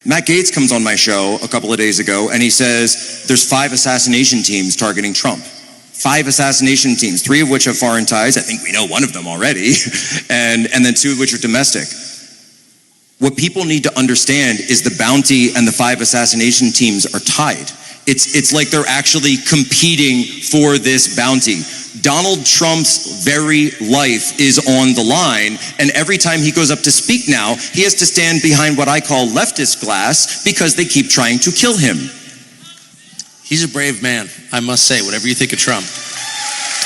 Matt Gaetz comes on my show a couple of days ago and he says there's 5 assassination teams targeting Trump. 5 assassination teams, 3 of which have foreign ties. I think we know one of them already, and then 2 of which are domestic. What people need to understand is the bounty and the 5 assassination teams are tied. It's like they're actually competing for this bounty. Donald Trump's very life is on the line, and every time he goes up to speak now, he has to stand behind what I call leftist glass because they keep trying to kill him. He's a brave man, I must say, whatever you think of Trump.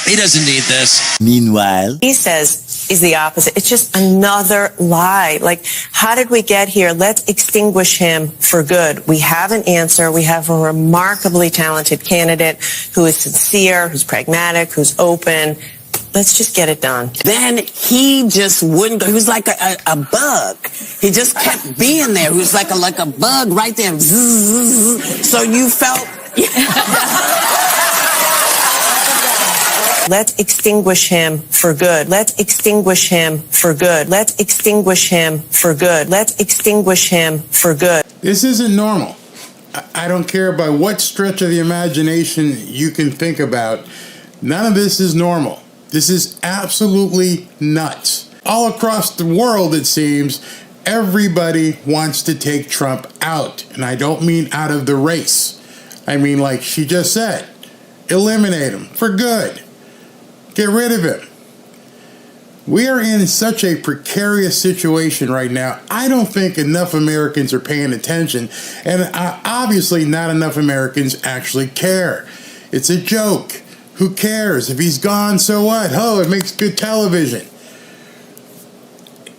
He doesn't need this. Meanwhile, he says is the opposite. It's just another lie. Like, how did we get here? Let's extinguish him for good. We have an answer. We have a remarkably talented candidate who is sincere, who's pragmatic, who's open. Let's just get it done. then he just wouldn't go. He was like a bug. He just kept being there. He was like a bug right there. Zzz. So you felt... Let's extinguish him for good. Let's extinguish him for good. Let's extinguish him for good. Let's extinguish him for good. This isn't normal. I don't care by what stretch of the imagination you can think about. None of this is normal. This is absolutely nuts. All across the world, it seems, everybody wants to take Trump out. And I don't mean out of the race. I mean, like she just said, eliminate him for good. Get rid of him. We are in such a precarious situation right now. I don't think enough Americans are paying attention, and obviously not enough Americans actually care. It's a joke. Who cares? If he's gone, so what? Oh, it makes good television.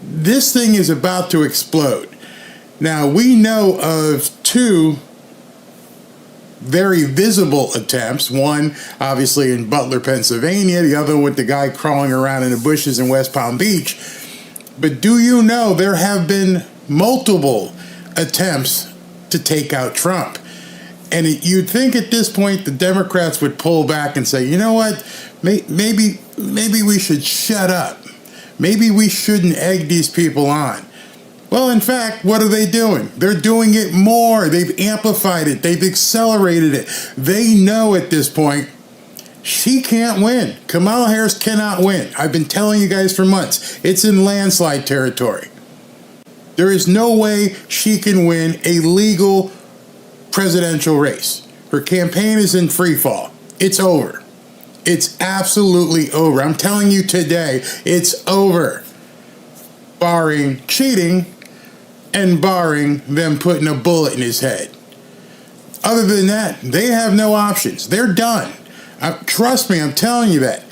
This thing is about to explode. Now, we know of 2 very visible attempts. One, obviously, in Butler, Pennsylvania. The other with the guy crawling around in the bushes in West Palm Beach. But do you know there have been multiple attempts to take out Trump? And you'd think at this point the Democrats would pull back and say, you know what, maybe we should shut up. Maybe we shouldn't egg these people on. Well, in fact, what are they doing? They're doing it more. They've amplified it. They've accelerated it. They know at this point she can't win. Kamala Harris cannot win. I've been telling you guys for months. It's in landslide territory. There is no way she can win a legal presidential race. Her campaign is in free fall. It's over. It's absolutely over. I'm telling you today, it's over. Barring cheating and barring them putting a bullet in his head. Other than that, they have no options. They're done. Trust me, I'm telling you that.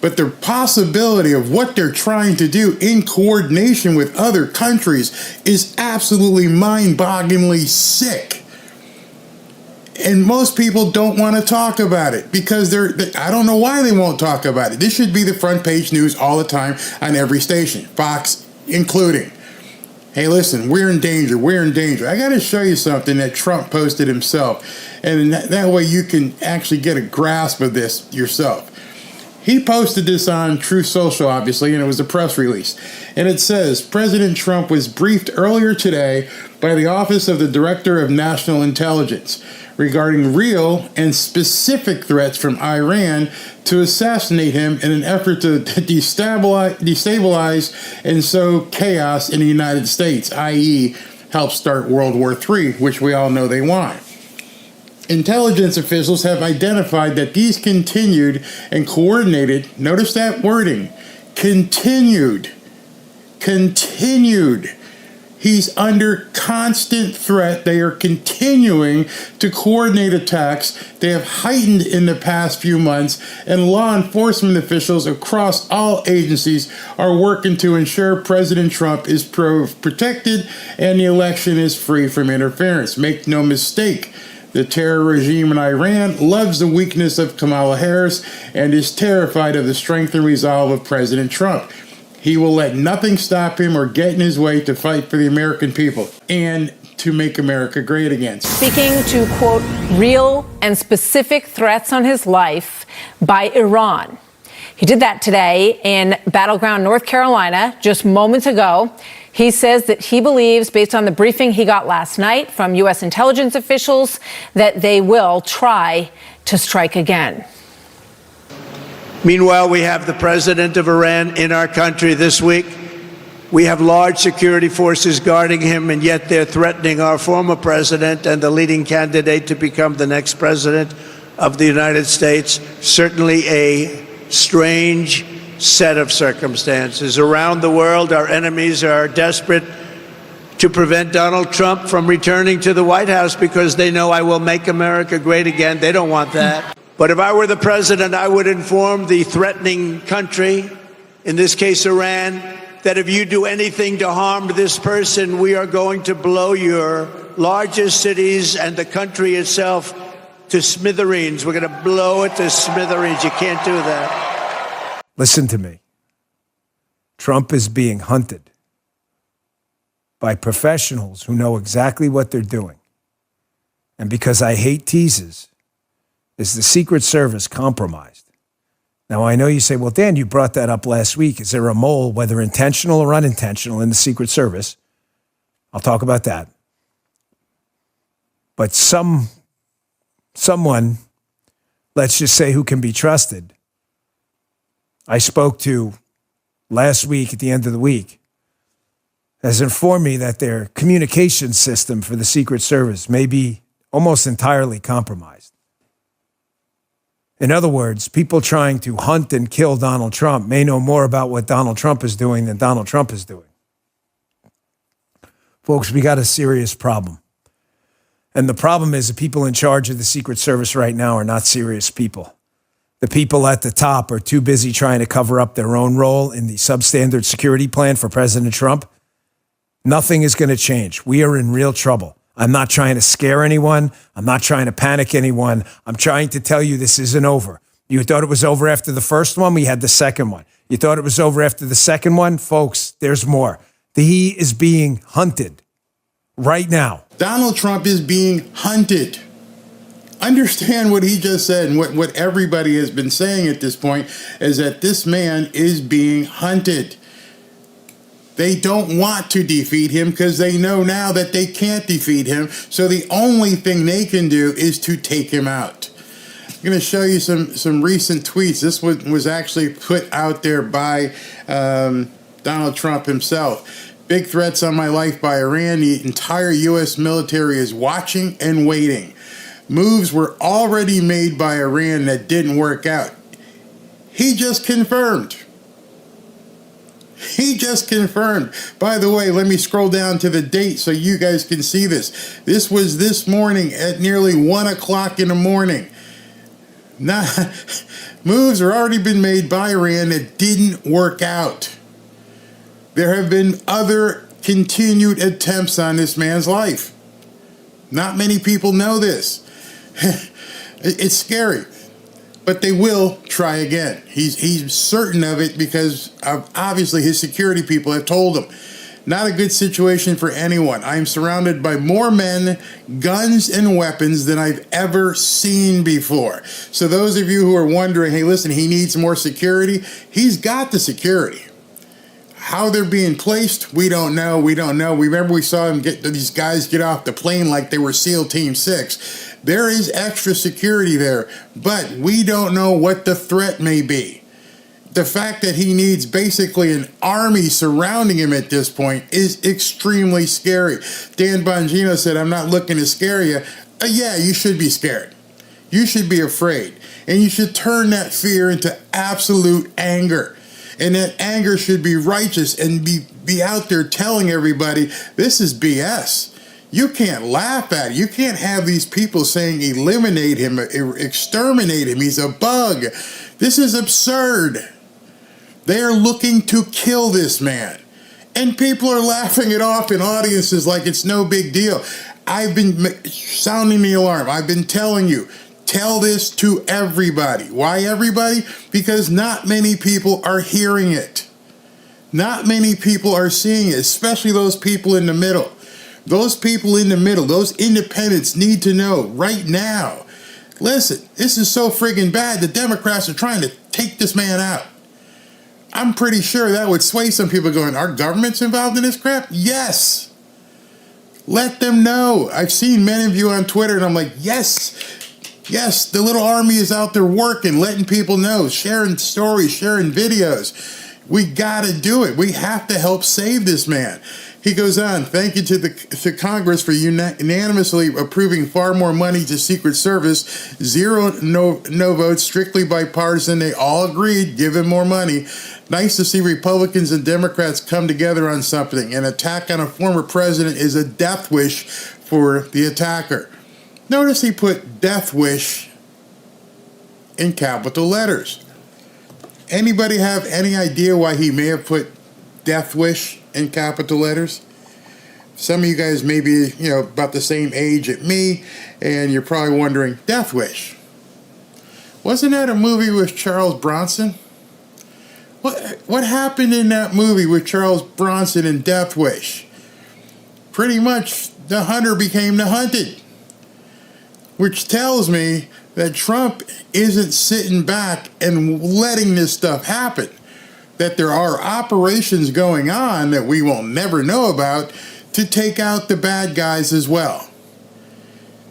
But the possibility of what they're trying to do in coordination with other countries is absolutely mind-bogglingly sick. And most people don't want to talk about it because I don't know why they won't talk about it. This should be the front page news all the time on every station, Fox including. Hey, listen, we're in danger. We're in danger. I got to show you something that Trump posted himself. And that way you can actually get a grasp of this yourself. He posted this on Truth Social, obviously, and it was a press release. And it says, President Trump was briefed earlier today by the Office of the Director of National Intelligence regarding real and specific threats from Iran to assassinate him in an effort to destabilize and sow chaos in the United States, i.e. help start World War III, which we all know they want. Intelligence officials have identified that these continued and coordinated, notice that wording, continued. He's under constant threat. They are continuing to coordinate attacks. They have heightened in the past few months, and law enforcement officials across all agencies are working to ensure President Trump is protected and the election is free from interference. Make no mistake, the terror regime in Iran loves the weakness of Kamala Harris and is terrified of the strength and resolve of President Trump. He will let nothing stop him or get in his way to fight for the American people and to make America great again. Speaking to, quote, real and specific threats on his life by Iran. He did that today in battleground North Carolina just moments ago. He says that he believes, based on the briefing he got last night from U.S. intelligence officials, that they will try to strike again. Meanwhile, we have the president of Iran in our country this week. We have large security forces guarding him, and yet they're threatening our former president and the leading candidate to become the next president of the United States. Certainly a strange set of circumstances. Around the world, our enemies are desperate to prevent Donald Trump from returning to the White House because they know I will make America great again. They don't want that. But if I were the president, I would inform the threatening country, in this case Iran, that if you do anything to harm this person, we are going to blow your largest cities and the country itself to smithereens. We're going to blow it to smithereens. You can't do that. Listen to me. Trump is being hunted by professionals who know exactly what they're doing. And because I hate teases, is the Secret Service compromised? Now, I know you say, well, Dan, you brought that up last week. Is there a mole, whether intentional or unintentional, in the Secret Service? I'll talk about that. But someone, let's just say who can be trusted, I spoke to last week at the end of the week, has informed me that their communication system for the Secret Service may be almost entirely compromised. In other words, people trying to hunt and kill Donald Trump may know more about what Donald Trump is doing than Donald Trump is doing. Folks, we got a serious problem. And the problem is the people in charge of the Secret Service right now are not serious people. The people at the top are too busy trying to cover up their own role in the substandard security plan for President Trump. Nothing is going to change. We are in real trouble. I'm not trying to scare anyone. I'm not trying to panic anyone. I'm trying to tell you this isn't over. You thought it was over after the first one? We had the second one. You thought it was over after the second one? Folks, there's more. He is being hunted right now. Donald Trump is being hunted. Understand what he just said, and what everybody has been saying at this point is that this man is being hunted. They don't want to defeat him because they know now that they can't defeat him. So the only thing they can do is to take him out. I'm going to show you some recent tweets. This was actually put out there by Donald Trump himself. Big threats on my life by Iran. The entire U.S. military is watching and waiting. Moves were already made by Iran that didn't work out. He just confirmed. He just confirmed. By the way, let me scroll down to the date so you guys can see this. This was this morning at nearly 1 o'clock in the morning. Now, moves have already been made by Iran that didn't work out. There have been other continued attempts on this man's life. Not many people know this. It's scary. But they will try again. He's certain of it because obviously his security people have told him. Not a good situation for anyone. I am surrounded by more men, guns, and weapons than I've ever seen before. So those of you who are wondering, hey, listen, he needs more security. He's got the security. How they're being placed, we don't know. We remember we saw him these guys get off the plane like they were SEAL Team 6. There is extra security there, but we don't know what the threat may be. The fact that he needs basically an army surrounding him at this point is extremely scary. Dan Bongino said, I'm not looking to scare you. Yeah, you should be scared. You should be afraid. And you should turn that fear into absolute anger. And that anger should be righteous and be out there telling everybody, this is BS. You can't laugh at it. You can't have these people saying eliminate him, exterminate him. He's a bug. This is absurd. They are looking to kill this man. And people are laughing it off in audiences like it's no big deal. I've been sounding the alarm. I've been telling you, tell this to everybody. Why everybody? Because not many people are hearing it. Not many people are seeing it, especially those people in the middle. Those people in the middle, those independents need to know right now. Listen, this is so friggin' bad. The Democrats are trying to take this man out. I'm pretty sure that would sway some people going, our government's involved in this crap? Yes. Let them know. I've seen many of you on Twitter, and I'm like, yes, the little army is out there working, letting people know, sharing stories, sharing videos. We got to do it. We have to help save this man. He goes on, thank you to Congress for unanimously approving far more money to Secret Service. No votes, strictly bipartisan. They all agreed, give him more money. Nice to see Republicans and Democrats come together on something. An attack on a former president is a death wish for the attacker. Notice he put death wish in capital letters. Anybody have any idea why he may have put death wish in capital letters? Some of you guys may be, about the same age at me, and you're probably wondering, Death Wish. Wasn't that a movie with Charles Bronson? What happened in that movie with Charles Bronson and Death Wish? Pretty much the hunter became the hunted, which tells me that Trump isn't sitting back and letting this stuff happen. That there are operations going on that we will never know about to take out the bad guys as well.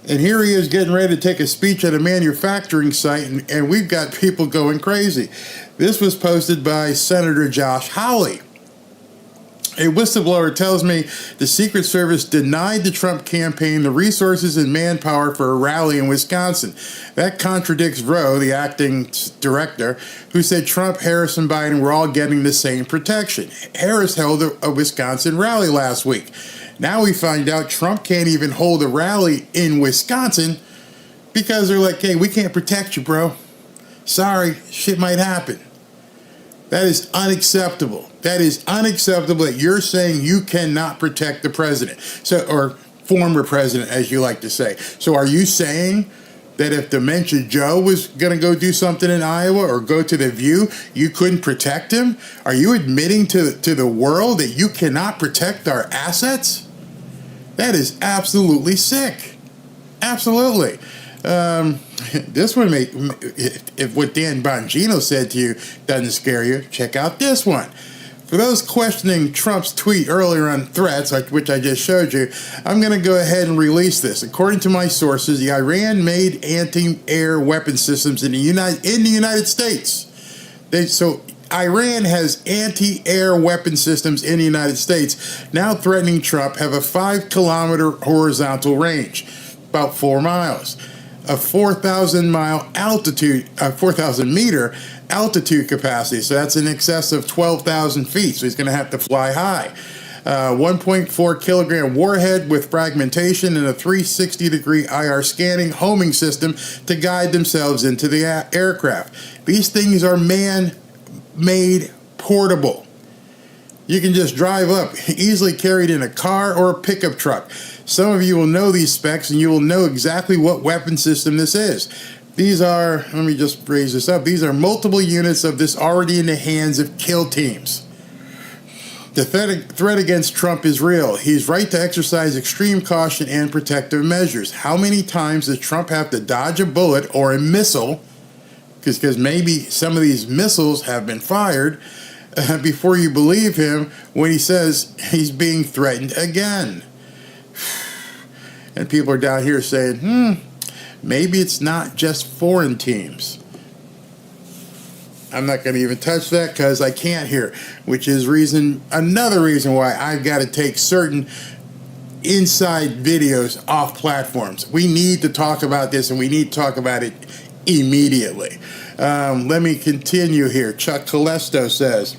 And here he is getting ready to take a speech at a manufacturing site, and we've got people going crazy. This was posted by Senator Josh Hawley. A whistleblower tells me the Secret Service denied the Trump campaign the resources and manpower for a rally in Wisconsin. That contradicts Rowe, the acting director, who said Trump, Harris, and Biden were all getting the same protection. Harris held a Wisconsin rally last week. Now we find out Trump can't even hold a rally in Wisconsin because they're like, hey, we can't protect you, bro. Sorry, shit might happen. That is unacceptable. That is unacceptable that you're saying you cannot protect the president. Or former president, as you like to say. So are you saying that if Dementia Joe was going to go do something in Iowa or go to The View, you couldn't protect him? Are you admitting to the world that you cannot protect our assets? That is absolutely sick. Absolutely. This one, if what Dan Bongino said to you doesn't scare you, check out this one. For those questioning Trump's tweet earlier on Threads, which I just showed you, I'm going to go ahead and release this. According to my sources, the Iran-made anti-air weapon systems in the United States. So Iran has anti-air weapon systems in the United States, now threatening Trump, have a 5-kilometer horizontal range, about 4 miles. A 4,000 meter altitude capacity. So that's in excess of 12,000 feet. So he's going to have to fly high. 1.4 kilogram warhead with fragmentation and a 360-degree IR scanning homing system to guide themselves into the aircraft. These things are man-made portable. You can just drive up, easily carried in a car or a pickup truck. Some of you will know these specs and you will know exactly what weapon system this is. These are, let me just raise this up, these are multiple units of this already in the hands of kill teams. The threat against Trump is real. He's right to exercise extreme caution and protective measures. How many times does Trump have to dodge a bullet or a missile, because maybe some of these missiles have been fired, before you believe him when he says he's being threatened again? And people are down here saying, maybe it's not just foreign teams. I'm not going to even touch that because I can't here, which is another reason why I've got to take certain inside videos off platforms. We need to talk about this, and we need to talk about it immediately. Let me continue here. Chuck Colesto says,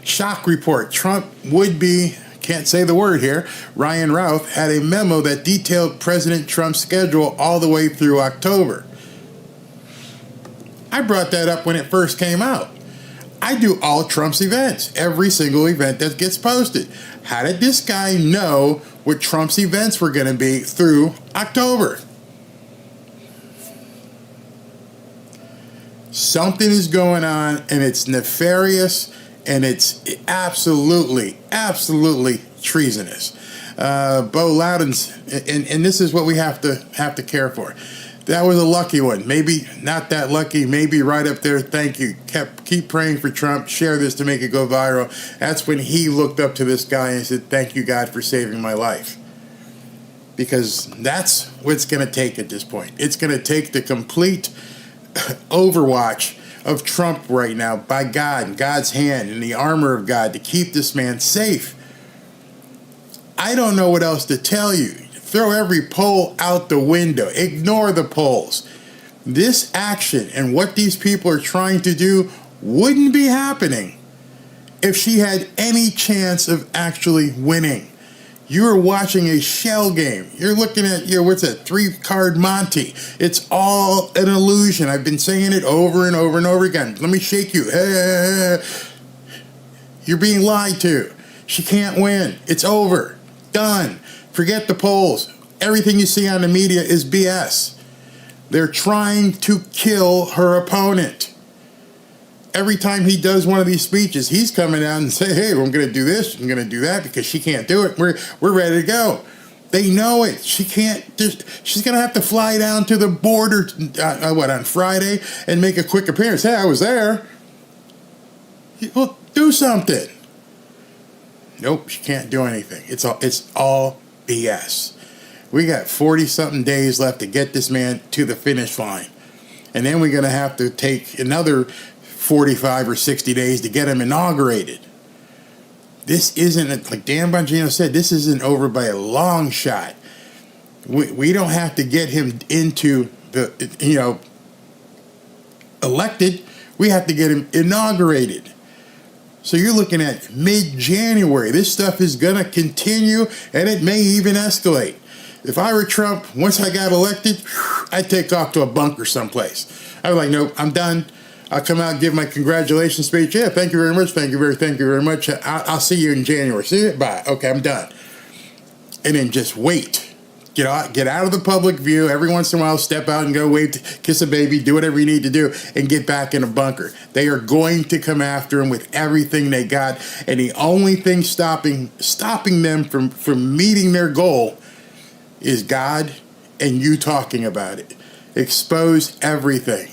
shock report, Trump would-be, can't say the word here, Ryan Routh had a memo that detailed President Trump's schedule all the way through October. I brought that up when it first came out. I do all Trump's events, every single event that gets posted. How did this guy know what Trump's events were going to be through October? Something is going on, and it's nefarious, and it's absolutely treasonous. Bo Loudon's, and this is what we have to care for. That was a lucky one. Maybe not that lucky. Maybe right up there. Thank you. Keep praying for Trump. Share this to make it go viral. That's when he looked up to this guy and said, thank you, God, for saving my life. Because that's what it's going to take at this point. It's going to take the complete overwatch of Trump right now by God, God's hand, and the armor of God to keep this man safe. I don't know what else to tell you. Throw every poll out the window. Ignore the polls. This action and what these people are trying to do wouldn't be happening if she had any chance of actually winning. You're watching a shell game. You're looking at, what's that, 3-card Monty. It's all an illusion. I've been saying it over and over and over again. Let me shake you. You're being lied to. She can't win. It's over. Done. Forget the polls. Everything you see on the media is BS. They're trying to kill her opponent. Every time he does one of these speeches, he's coming out and say, hey, I'm going to do this, I'm going to do that because she can't do it. We're ready to go. They know it. She can't she's going to have to fly down to the border, on Friday and make a quick appearance. Hey, I was there. Well, do something. Nope, she can't do anything. It's all BS. We got 40-something days left to get this man to the finish line. And then we're going to have to take another 45 or 60 days to get him inaugurated. This isn't, like Dan Bongino said, this isn't over by a long shot. We don't have to get him into the, elected. We have to get him inaugurated. So you're looking at mid-January. This stuff is going to continue, and it may even escalate. If I were Trump, once I got elected, I'd take off to a bunker someplace. I was like, nope, I'm done. I'll come out and give my congratulations speech. Yeah, thank you very much. Thank you very much. I'll see you in January. See you? Bye. Okay, I'm done. And then just wait. Get out of the public view. Every once in a while, step out and go wave, kiss a baby, do whatever you need to do, and get back in a bunker. They are going to come after him with everything they got, and the only thing stopping them from meeting their goal is God and you talking about it. Expose everything.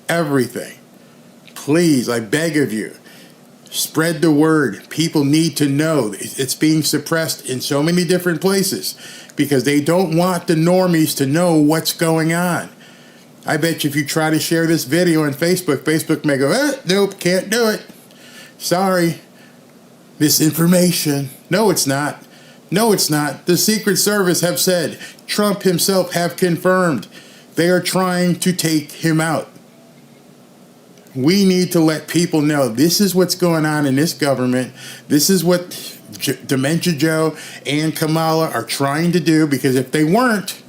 Everything. Please, I beg of you, spread the word. People need to know. It's being suppressed in so many different places because they don't want the normies to know what's going on. I bet you if you try to share this video on Facebook may go, nope, can't do it. Sorry. Misinformation. No, it's not. No, it's not. The Secret Service have said, Trump himself have confirmed, they are trying to take him out. We need to let people know this is what's going on in this government. This is what Dementia Joe and Kamala are trying to do, because if they weren't,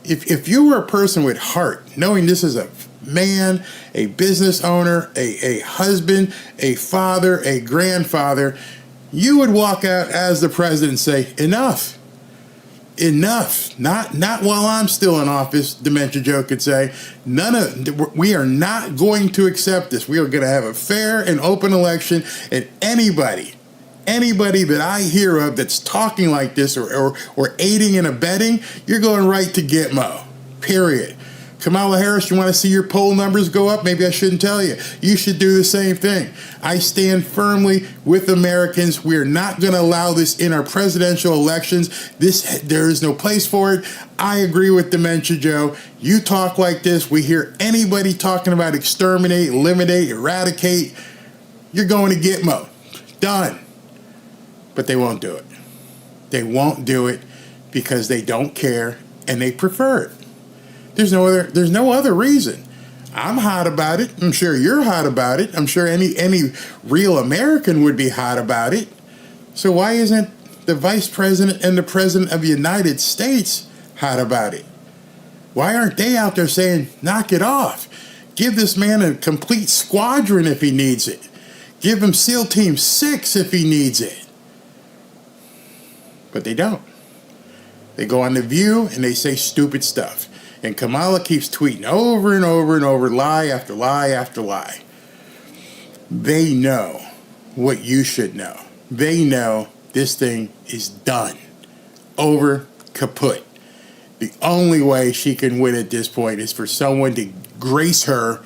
if you were a person with heart, knowing this is a man, a business owner, a husband, a father, a grandfather, you would walk out as the president and say, enough. Enough. Not while I'm still in office, Dementia Joe could say. We are not going to accept this. We are going to have a fair and open election, and anybody that I hear of that's talking like this or aiding and abetting, you're going right to Gitmo. Period. Kamala Harris, you want to see your poll numbers go up? Maybe I shouldn't tell you. You should do the same thing. I stand firmly with Americans. We are not going to allow this in our presidential elections. There is no place for it. I agree with Dementia Joe. You talk like this, we hear anybody talking about exterminate, eliminate, eradicate, you're going to Gitmo. Done. But they won't do it. They won't do it because they don't care and they prefer it. There's no other reason. I'm hot about it. I'm sure you're hot about it. I'm sure any real American would be hot about it. So why isn't the vice president and the president of the United States hot about it? Why aren't they out there saying, knock it off? Give this man a complete squadron if he needs it. Give him SEAL Team 6 if he needs it. But they don't. They go on The View and they say stupid stuff. And Kamala keeps tweeting over and over and over, lie after lie after lie. They know what you should know. They know this thing is done. Over, kaput. The only way she can win at this point is for someone to grace her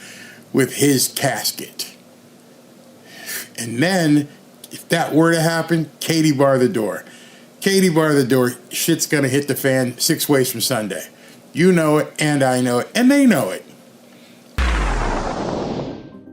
with his casket. And then, if that were to happen, Katie bar the door. Katie bar the door, shit's gonna hit the fan 6 ways from Sunday. You know it, and I know it, and they know it.